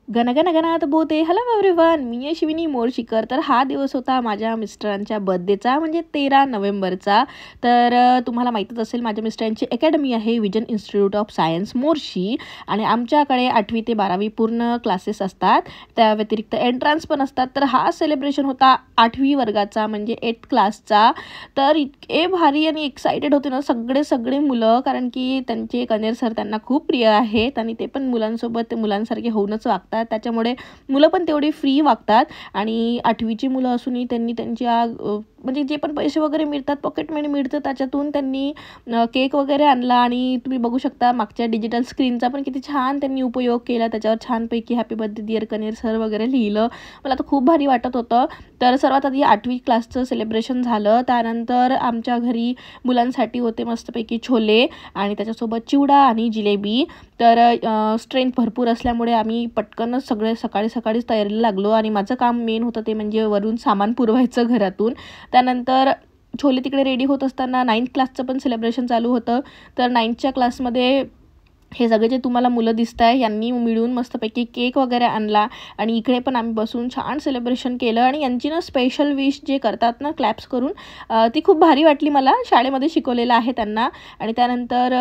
गणगण गणात बोते. Hello everyone, मी अश्विनी मोरशीकर. तर हा दिवस होता माझ्या मिस्टरांच्या बर्थडेचा, म्हणजे 13 नोव्हेंबरचा. तर तुम्हाला माहीतच असेल माझ्या मिस्टरांची अकॅडमी आहे vision institute of science Morshi, आणि आमच्याकडे 8वी ते 12वी पूर्ण क्लासेस असतात. त्या व्यतिरिक्त एंट्रन्स पण असतात. तर हा सेलिब्रेशन होता 8वी वर्गाचा, म्हणजे 8th क्लासचा. तर इतके भारी आणि एक्सायटेड होते ना सगळे मुलं, कारण की त्यांचे कनेर सर त्यांना खूप प्रिय आहेत आणि ते पण मुलांसोबत मुलांसारखे होऊनच वागतात. त्याच्यामुळे मुलं पण तेवढी फ्री वागतात. आणि 8वीची मुलं असूनही त्यांनी त्यांच्या म्हणजे जे पण पैसे वगैरे मिळतात, पॉकेट मनी मिळतं, त्याच्यातून त्यांनी केक वगैरे आणला. आणि तुम्ही बघू शकता मागच्या डिजिटल स्क्रीनचा पण किती छान त्यांनी उपयोग केला. त्याच्यावर छानपैकी हॅपी बर्थडे डिअर कनेर सर वगैरे लिहिलं. मला तर खूप भारी वाटत होतं. तर सर्वात आधी 8वी क्लासचं सेलिब्रेशन झालं. त्यानंतर आमच्या घरी मुलांसाठी होते मस्तपैकी छोले आणि त्याच्यासोबत चिवडा आणि जिलेबी. तर स्ट्रेंथ भरपूर असल्यामुळे आम्ही पटकनच सगळे सकाळीच तयारीला लागलो. आणि माझं काम मेन होतं ते म्हणजे वरून सामान पुरवायचं घरातून. त्यानंतर छोले तिकडे रेडी होत असताना 9th क्लासचं पण सेलिब्रेशन चालू होतं. तर 9thच्या क्लासमध्ये हे सगळे जे तुम्हाला मुलं दिसत आहे यांनी मिळून मस्तपैकी केक वगैरे आणला. आणि इकडे पण आम्ही बसून छान सेलिब्रेशन केलं. आणि यांची ना स्पेशल विश जे करतात ना क्लॅप्स करून, ती खूप भारी वाटली मला. शाळेमध्ये शिकवलेलं आहे त्यांना. आणि त्यानंतर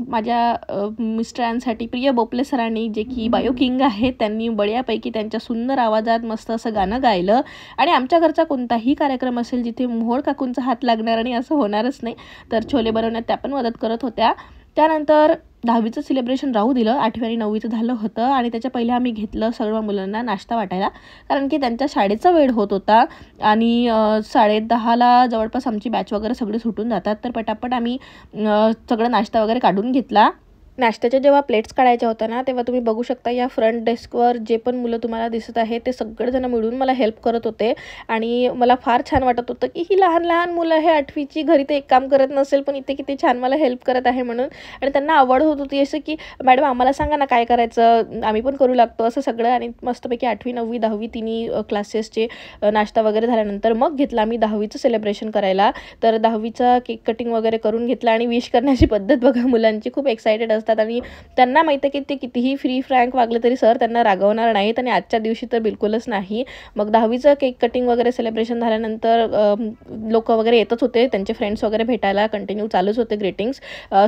माझ्या मिस्टरांसाठी प्रिय बोपले सरांनी, जे की बायो किंग आहेत, त्यांनी बढियापैकी त्यांच्या सुंदर आवाजात मस्त असं गाणं गायलं. आणि आमच्या घरचा कोणताही कार्यक्रम असेल जिथे मोहोळ काकूंचा हात लागणार आणि असं होणारच नाही, तर छोले बनवण्यात त्या पण मदत करत होत्या. त्यानंतर 10वीचं सेलिब्रेशन राहू दिलं, 8वी आणि 9वीचं झालं होतं. आणि त्याच्या पहिले आम्ही घेतलं सर्व मुलांना नाश्ता वाटायला, कारण की त्यांच्या शाळेचा वेळ होत होता. आणि 10:30ला जवळपास आमची बॅच वगैरे सगळे सुटून जातात. तर पटापट आम्ही सगळं नाश्ता वगैरे काढून घेतला. नाश्त्याच्या जेव्हा प्लेट्स काढायच्या होत्या ना, तेव्हा तुम्ही बघू शकता या फ्रंट डेस्कवर जे पण मुलं तुम्हाला दिसत आहे ते सगळेजण मिळून मला हेल्प करत होते. आणि मला फार छान वाटत होतं की ही लहान लहान मुलं आहे 8वीची, घरी ते एक काम करत नसेल पण इथे किती छान मला हेल्प करत आहे म्हणून. आणि त्यांना आवड होत होती असं की मॅडम आम्हाला सांगा ना काय करायचं, आम्ही पण करू लागतो असं सगळं. आणि मस्तपैकी 8वी 9वी 10वी तिन्ही क्लासेसचे नाश्ता वगैरे झाल्यानंतर मग घेतला आम्ही 10वीचं सेलिब्रेशन करायला. तर 10वीचा केक कटिंग वगैरे करून घेतला. आणि विश करण्याची पद्धत बघा, मुलांची खूप एक्सायटेड असतात आणि त्यांना माहिती आहे की ते कितीही फ्री फ्रँक वागले तरी सर त्यांना रागवणार नाहीत, आणि आजच्या दिवशी तर बिलकुलच नाही. मग 10वीचं केक कटिंग वगैरे सेलिब्रेशन झाल्यानंतर लोक वगैरे येतच होते, त्यांचे फ्रेंड्स वगैरे भेटायला कंटिन्यू चालूच होते ग्रीटिंग्स.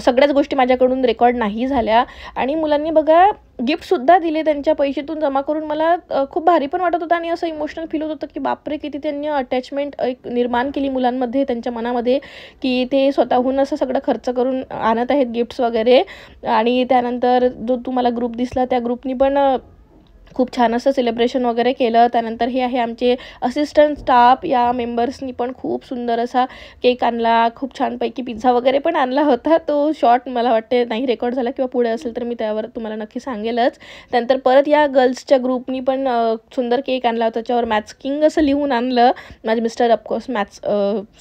सगळ्याच गोष्टी माझ्याकडून रेकॉर्ड नाही झाल्या. आणि मुलांनी बघा गिफ्टसुद्धा दिले त्यांच्या पैशातून जमा करून. मला खूप भारी पण वाटत होतं आणि असं इमोशनल फील होत होतं की बापरे, किती त्यांनी अटॅचमेंट एक निर्माण केली मुलांमध्ये, त्यांच्या मनामध्ये, की ते स्वतःहून असं सगळं खर्च करून आणत आहेत गिफ्ट्स वगैरे. आणि त्यानंतर जो तुम्हाला ग्रुप दिसला त्या ग्रुपनी पण खूप छान असं सेलिब्रेशन वगैरे केलं. त्यानंतर हे आहे आमचे असिस्टंट स्टाफ, या मेंबर्सनी पण खूप सुंदर असा केक आणला, खूप छानपैकी पिझ्झा वगैरे पण आणला होता. तो शॉर्ट मला वाटते नाही रेकॉर्ड झाला, किंवा पुढे असेल तर मी त्यावर तुम्हाला नक्की सांगेलच. त्यानंतर परत या गर्ल्सच्या ग्रुपनी पण सुंदर केक आणला होता, त्याच्यावर मॅथ्स किंग असं लिहून आणलं. माझे मिस्टर ऑफकोर्स मॅथ्स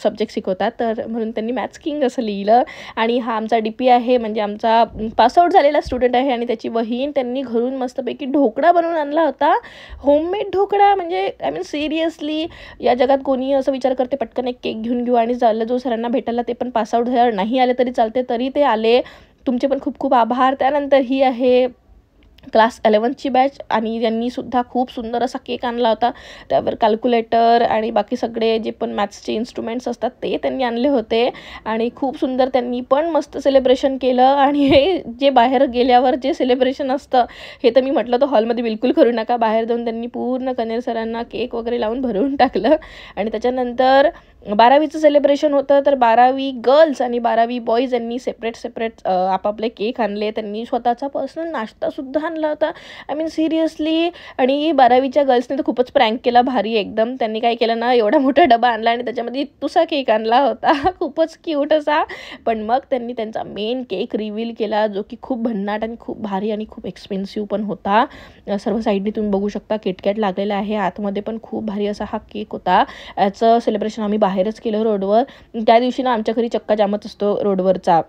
सब्जेक्ट शिकवतात, तर म्हणून त्यांनी मॅथ्स किंग असं लिहिलं. आणि हा आमचा DP आहे, म्हणजे आमचा पासआउट झालेला स्टुडंट आहे, आणि त्याची बहीण, त्यांनी घरून मस्तपैकी ढोकळा बनवून आणला होता, होममेड ढोकळा. म्हणजे आय मीन सिरियसली या जगात कोणी असं विचार करते पटकन एक केक घेऊन घेऊ आणि झालं, जो सरांना भेटायला ते पण पासआउट झाल्यावर नाही आले तरी चालते, तरी ते आले. तुमचे पण खूप खूप आभार. त्यानंतर ही आहे क्लास 11ची बॅच, आणि यांनीसुद्धा खूप सुंदर असा केक आणला होता. त्यावर कॅल्क्युलेटर आणि बाकी सगळे जे पण मॅथ्सचे इन्स्ट्रुमेंट्स असतात ते त्यांनी आणले होते. आणि खूप सुंदर त्यांनी पण मस्त सेलिब्रेशन केलं. आणि हे जे बाहेर गेल्यावर जे सेलिब्रेशन असतं, हे तर मी म्हटलं तर हॉलमध्ये बिलकुल करू नका, बाहेर जाऊन त्यांनी पूर्ण कनेर सरांना केक वगैरे लावून भरवून टाकलं. आणि त्याच्यानंतर 12वीचं सेलिब्रेशन होतं. तर 12वी गर्ल्स आणि 12वी बॉईज यांनी सेपरेट आपापले केक आणले. त्यांनी स्वतःचा पर्सनल नाश्तासुद्धा आणला होता. I mean seriously. आणि 12वीच्या गर्ल्सने तर खूपच प्रँक केला भारी एकदम. त्यांनी काय केलं ना, एवढा मोठा डबा आणला आणि त्याच्यामध्ये तुसा केक आणला होता खूपच क्यूट असा. पण मग त्यांनी त्यांचा मेन केक रिव्हील केला, जो की खूप भन्नाट आणि खूप भारी आणि खूप एक्सपेन्सिव्ह पण होता. सर्व साईडनी तुम्ही बघू शकता किटकॅट लागलेला आहे, आतमध्ये पण खूप भारी असा हा केक होता. याचं सेलिब्रेशन आम्ही बाहेरच केलं रोडवर. त्या दिवशी ना आमच्या घरी चक्का जामच असतो रोडवरचा.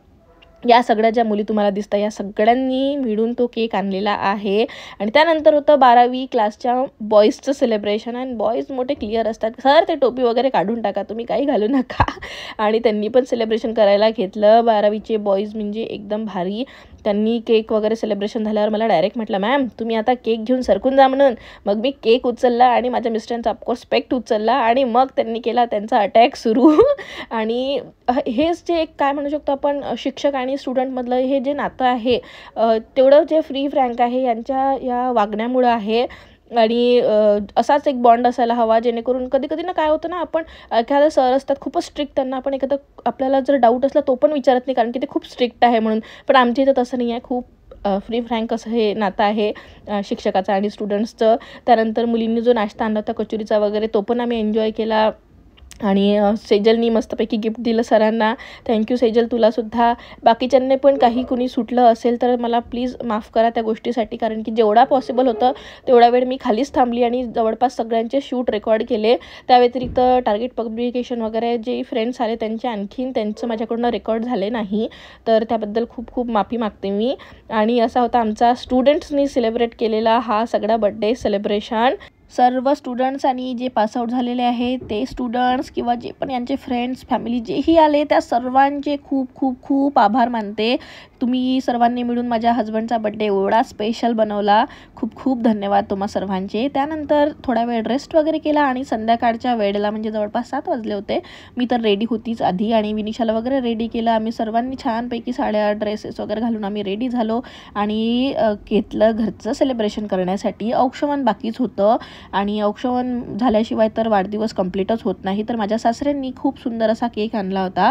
या सगळ्या ज्या मुली तुम्हाला दिसतात या सगळ्यांनी मिळून तो केक आणलेला आहे. आणि त्यानंतर होतं 12वी क्लासच्या बॉईजचं सेलिब्रेशन. आणि बॉईज मोठे क्लिअर असतात, सर ते टोपी वगैरे काढून टाका, तुम्ही काही घालू नका. आणि त्यांनी पण सेलिब्रेशन करायला घेतलं. 12वीचे बॉईज म्हणजे एकदम भारी. त्यांनी केक वगैरे सेलिब्रेशन झाल्यावर मला डायरेक्ट म्हटलं, मॅम तुम्ही आता केक घेऊन सरकून जा म्हणून. मग मी केक उचलला आणि माझ्या मिस्टरांचा ऑफकोर्स स्पेक्ट उचलला आणि मग त्यांनी केला त्यांचा अटॅक सुरू. आणि हेच जे एक काय म्हणू शकतो आपण, शिक्षक आणि स्टुडंटमधलं हे जे नातं आहे तेवढं जे फ्री फ्रँक आहे यांच्या या वागण्यामुळं आहे. आणि असाच एक बॉन्ड असायला हवा, जेणेकरून कधी कधी ना काय होतं ना, आपण एखादं सर असतात खूपच स्ट्रिक्ट, त्यांना आपण एखादं आपल्याला जर डाऊट असला तो पण विचारत नाही, कारण की ते खूप स्ट्रिक्ट आहे म्हणून. पण आमच्या इथं तसं नाही आहे, खूप फ्री फ्रँक असं हे नातं आहे शिक्षकाचं आणि स्टुडंट्सचं. त्यानंतर मुलींनी जो नाश्ता आणला होता कचोरीचा वगैरे, तो पण आम्ही एन्जॉय केला. आणि सेजलनी मस्तपैकी गिफ्ट दिलं सरांना. थँक्यू सेजल, तुलासुद्धा. बाकीच्यांनी पण काही कुणी सुटलं असेल तर मला प्लीज माफ करा त्या गोष्टीसाठी, कारण की जेवढा पॉसिबल होतं तेवढा वेळ मी खालीच थांबली आणि जवळपास सगळ्यांचे शूट रेकॉर्ड केले. त्या व्यतिरिक्त टार्गेट पब्लिकेशन वगैरे जे फ्रेंड्स आले त्यांचं माझ्याकडून रेकॉर्ड झाले नाही, तर त्याबद्दल खूप खूप माफी मागते मी. आणि असा होता आमचा स्टुडंट्सनी सेलिब्रेट केलेला हा सगळा बड्डे सेलिब्रेशन. सर्व स्टुडंट्स आणि जे पासआउट झालेले आहेत ते स्टुडंट्स किंवा जे पण यांचे फ्रेंड्स फॅमिली जेही आले त्या सर्वांचे खूप खूप खूप आभार मानते. तुम्ही सर्वांनी मिळून माझ्या हजबंडचा बड्डे एवढा स्पेशल बनवला. खूप खूप धन्यवाद तुम्हा सर्वांचे. त्यानंतर थोडा वेळ रेस्ट वगैरे केला आणि संध्याकाळच्या वेळेला म्हणजे जवळपास 7 वाजले होते. मी तर रेडी होतीच आधी आणि विनिशाला वगैरे रेडी केलं. आम्ही सर्वांनी छानपैकी साड्या ड्रेसेस वगैरे घालून आम्ही रेडी झालो आणि घेतलं घरचं सेलिब्रेशन करण्यासाठी. औक्षण बाकीच होतं आणि औक्षण झाल्याशिवाय तर वाढदिवस कंप्लीटच होत नाही. तर माझ्या सासऱ्यांनी खूप सुंदर असा केक आणला होता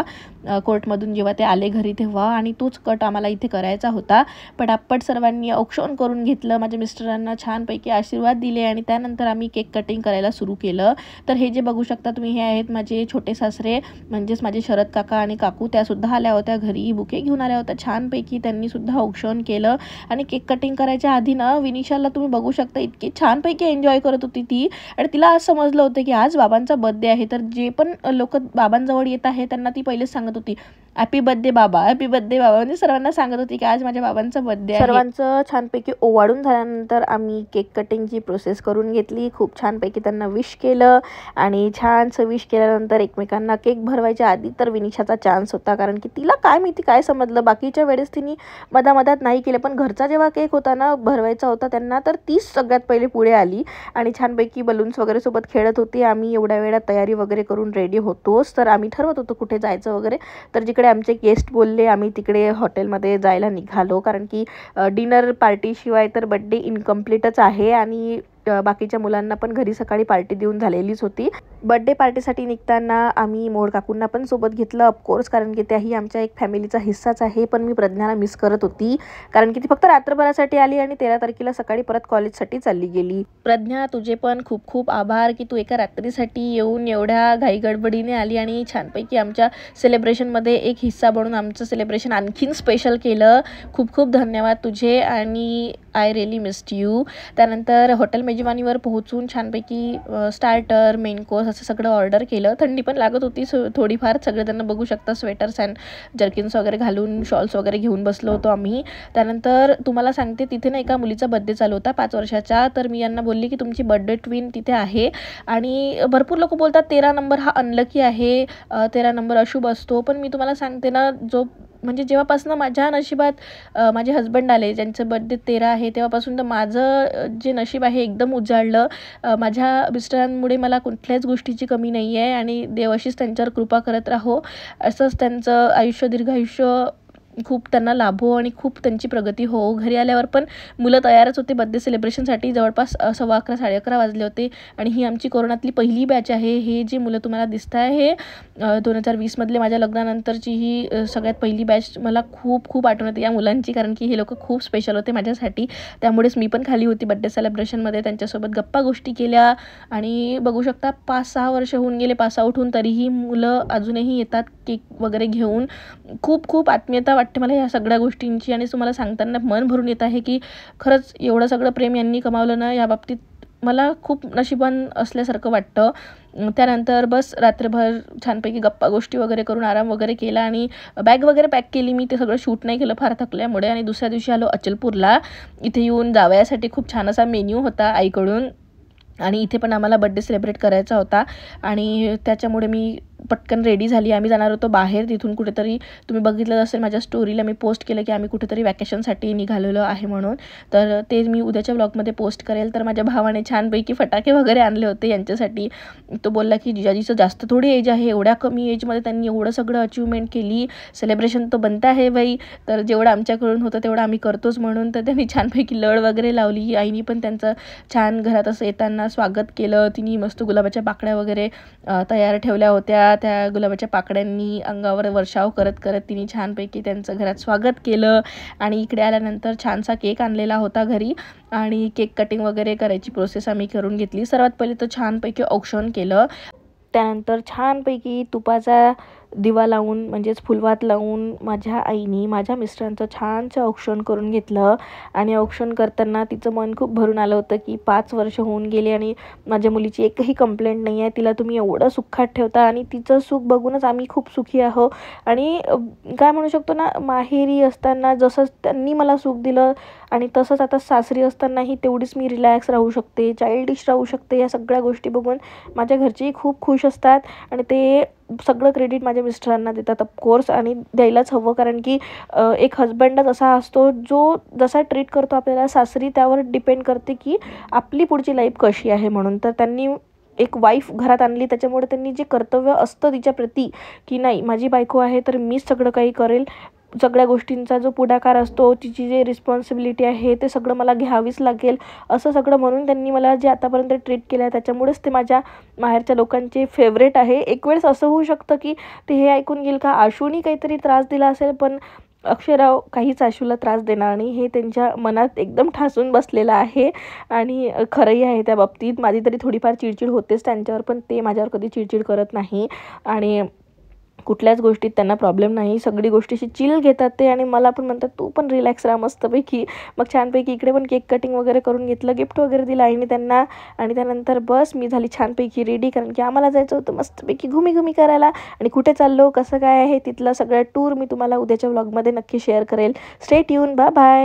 कोर्टमधून जेव्हा ते आले घरी तेव्हा, आणि तोच कट आम्हाला इथे करायचा होता. पटापट सर्वांनी औक्षण करून घेतलं. माझ्या मिस्टरांना छानपैकी आशीर्वाद दिले आणि त्यानंतर आम्ही केक कटिंग करायला सुरू केलं. तर हे जे बघू शकता तुम्ही, हे आहेत माझे छोटे सासरे, म्हणजेच माझे शरद काका आणि काकू. त्यासुद्धा आल्या होत्या घरी, बुके घेऊन आल्या होत्या छानपैकी. त्यांनीसुद्धा औक्षण केलं आणि केक कटिंग करायच्या आधी ना विनिशाला तुम्ही बघू शकता इतकी छानपैकी एन्जॉय करत होती ती. आणि तिला आज समजलं होतं की आज बाबांचा बर्थडे आहे. तर जे पण लोक बाबांजवळ येत आहे त्यांना ती पहिलेच सांगत होती, हॅपी बर्थडे बाबा, हॅपी बर्थडे बाबा. म्हणजे सर्वांना सांगत होती की आज माझ्या बाबांचा बर्थडे आहे. सर्वांचं छानपैकी ओवाळून झाल्यानंतर आम्ही केक कटिंगची प्रोसेस करून घेतली. खूप छानपैकी त्यांना विश केलं आणि छानसं विश केल्यानंतर एकमेकांना केक भरवायच्या आधी तर विनिशाचा चान्स होता, कारण की तिला काय माहिती काय समजलं, बाकीच्या वेळेस तिने मधामधात नाही केलं, पण घरचा जेव्हा केक होता ना भरवायचा होता त्यांना, तर तीच सगळ्यात पहिले पुढे आली आणि छानपैकी बलून्स वगैरे सोबत खेळत होती. आम्ही एवढ्या वेळात तयारी वगैरे करून रेडी होतोच, तर आम्ही ठरवत होतो कुठे जायचं वगैरे. तर जिकडे आमचे गेस्ट बोलले आम्ही तिकडे हॉटेलमध्ये जायला निघालो, कारण की डिनर पार्टीशिवाय तर बड्डे इनकम्प्लीटच आहे आणि बाकीच्या मुलांना पण घरी सकाळी पार्टी देऊन झालेलीच होती. बड्डे पार्टीसाठी निघताना आम्ही मोड काकूंना पण सोबत घेतलं ऑफकोर्स, कारण की त्याही आमच्या एक फॅमिलीचा हिस्साच आहे. पण मी प्रज्ञाला मिस करत होती, कारण की ती फक्त रात्रभरासाठी आली आणि 13 तारखेला सकाळी परत कॉलेजसाठी चालली गेली. प्रज्ञा, तुझे पण खूप खूप आभार की तू एका रात्रीसाठी येऊन एवढ्या घाईगडबडीने आली आणि छानपैकी आमच्या सेलिब्रेशनमध्ये एक हिस्सा बनून आमचं सेलिब्रेशन आणखीन स्पेशल केलं. खूप खूप धन्यवाद तुझे आणि आय रिअली मिस्ड यू. त्यानंतर हॉटेल मेजवानीवर पोहोचून छानपैकी स्टार्टर, मेन कोर्स असं सगळं ऑर्डर केलं. थंडी पण लागत होती थोडीफार. सगळेजण बघू शकता स्वेटर्स अँड जर्किन्स वगैरे घालून शॉल्स वगैरे घेऊन बसलो होतो आम्ही. त्यानंतर तुम्हाला सांगते तिथे ना एका मुलीचा बर्थडे चालू होता 5 वर्षाचा. तर मी यांना बोलली की तुमची बर्थडे ट्विन तिथे आहे आणि भरपूर लोक बोलतात 13 नंबर हा अनलकी आहे, 13 नंबर अशुभ असतो. पण मी तुम्हाला सांगते ना, म्हणजे जेव्हापासून माझ्या नशिबात माझे हजबंड आले ज्यांचं बर्थडे 13 आहे तेव्हापासून तर माझं जे नशीब आहे एकदम उजाळलं. माझ्या मिस्टरांमुळे मला कुठल्याच गोष्टीची कमी नाही आहे आणि देव अशीच त्यांच्यावर कृपा करत राहो. असंच त्यांचं आयुष्य दीर्घायुष्य खूप त्यांना लाभो आणि खूप त्यांची प्रगती हो. घरी आल्यावर पण मुलं तयारच होते बर्थडे सेलिब्रेशनसाठी. जवळपास 11:15 11:30 वाजले होते आणि ही आमची कोरोनातली पहिली बॅच आहे. हे जे मुलं तुम्हाला दिसत आहे 2020मधले माझ्या लग्नानंतरची ही सगळ्यात पहिली बॅच. मला खूप खूप आठवण येते या मुलांची, कारण की हे लोक खूप स्पेशल होते माझ्यासाठी. त्यामुळेच मी पण खाली होती बर्थडे सेलिब्रेशनमध्ये. त्यांच्यासोबत गप्पा गोष्टी केल्या आणि बघू शकता 5-6 वर्ष होऊन गेले पास आउट होऊन, तरीही मुलं अजूनही येतात केक वगैरे घेऊन. खूप खूप आत्मीयता वाटते मला या सगळ्या गोष्टींची आणि तुम्हाला सांगताना मन भरून येत आहे की खरंच एवढं सगळं प्रेम यांनी कमावलं ना, या बाबतीत मला खूप नशिबान असल्यासारखं वाटतं. त्यानंतर बस रात्रभर छानपैकी गप्पा गोष्टी वगैरे करून आराम वगैरे केला आणि बॅग वगैरे पॅक केली. मी ते सगळं शूट नाही केलं फार थकल्यामुळे. आणि दुसऱ्या दिवशी आलो अचलपूरला. इथे येऊन जावयासाठी खूप छान असा मेन्यू होता आईकडून आणि इथे पण आम्हाला बर्थडे सेलिब्रेट करायचा होता आणि त्याच्यामुळे मी पटकन रेडी झाली. आम्ही जाणार होतो बाहेर, तिथून कुठेतरी. तुम्ही बघितलं असेल माझ्या स्टोरीला मी पोस्ट केलं की आम्ही कुठेतरी वॅकेशनसाठी निघालेलो आहे म्हणून. तर ते मी उद्याच्या ब्लॉगमध्ये पोस्ट करेल. तर माझ्या भावाने छानपैकी फटाके वगैरे आणले होते यांच्यासाठी. तो बोलला की जिजाजीचं जास्त थोडी एज आहे, एवढ्या कमी एजमध्ये त्यांनी एवढं सगळं अचिव्हमेंट केली, सेलिब्रेशन तो बनता है बाई. तर जेवढं आमच्याकडून होतं तेवढं आम्ही करतोच म्हणून. तर त्यांनी छानपैकी लढ वगैरे लावली. आईनी पण त्यांचं छान घरात असं येताना स्वागत केलं. तिने मस्त गुलाबाच्या पाकळ्या वगैरे तयार ठेवल्या होत्या. त्या गुलाबाच्या पाकड्यांनी अंगावर वर्षाव करत करत तिने छानपैकी त्यांचं घरात स्वागत केलं. आणि इकडे आल्यानंतर छानसा केक आणलेला होता घरी आणि केक कटिंग वगैरे करायची प्रोसेस आम्ही करून घेतली. सर्वात पहिले तर छानपैकी औक्षण केलं. त्यानंतर छानपैकी तुपाचा दिवा लावून म्हणजेच फुलवात लावून माझ्या आईनी माझ्या मिस्टरांचं छानसं औक्षण करून घेतलं. आणि औक्षण करताना तिचं मन खूप भरून आलं होतं की 5 वर्ष होऊन गेले आणि माझ्या मुलीची एकही कंप्लेंट नाही आहे. तिला तुम्ही एवढं सुखात ठेवता आणि तिचं सुख बघूनच आम्ही खूप सुखी आहो. आणि काय म्हणू शकतो ना, माहेरी असताना जसं त्यांनी मला सुख दिलं आणि तसंच आता सासरी असतानाही तेवढीच मी रिलॅक्स राहू शकते, चाइल्डिश राहू शकते. या सगळ्या गोष्टी बघून माझ्या घरचेही खूप खुश असतात आणि ते सगळं क्रेडिट माझ्या मिस्टरांना देतात ऑफकोर्स. आणि द्यायलाच हवं, कारण की एक हजबंडच असा असतो जो जसा ट्रीट करतो आपल्याला सासरी त्यावर डिपेंड करते की आपली पुढची लाईफ कशी आहे म्हणून. तर त्यांनी एक वाईफ घरात आणली, त्याच्यामुळे त्यांनी जे कर्तव्य असतं तिच्याप्रती की नाही माझी बायको आहे तर मीच सगळं काही करेल, सगळ्या गोष्टींचा जो पुढाकार असतो, तिची जी रिस्पॉन्सिबिलिटी आहे ते सगळं मला घ्यावीच लागेल असं सगळं म्हणून त्यांनी मला जे आतापर्यंत ट्रीट केलं आहे त्याच्यामुळेच ते माझ्या माहेरच्या लोकांचे फेवरेट आहे. एक वेळेस असं होऊ शकतं की ते हे ऐकून घेईल का आशूनी काहीतरी त्रास दिला असेल, पण अक्षयराव काहीच आशूला त्रास देणार नाही हे त्यांच्या मनात एकदम ठासून बसलेलं आहे. आणि खरंही आहे त्या बाबतीत. माझी तरी थोडीफार चिडचिड होतेच त्यांच्यावर, पण ते माझ्यावर कधी चिडचिड करत नाही आणि कुठल्याच गोष्टीत त्यांना प्रॉब्लेम नाही. सगळी गोष्टीशी चिल घेतात ते आणि मला पण म्हणतात तू पण रिलॅक्स राहा मस्तपैकी. मग छानपैकी इकडे पण केक कटिंग वगैरे करून घेतलं, गिफ्ट वगैरे दिलं आईने त्यांना. आणि त्यानंतर बस मी झाली छानपैकी रेडी, कारण की आम्हाला जायचं होतं मस्तपैकी घुमी करायला. आणि कुठे चाललो कसं काय आहे तिथला सगळा टूर मी तुम्हाला उद्याच्या व्लॉगमध्ये नक्की शेअर करेल. Stay tune, bye bye.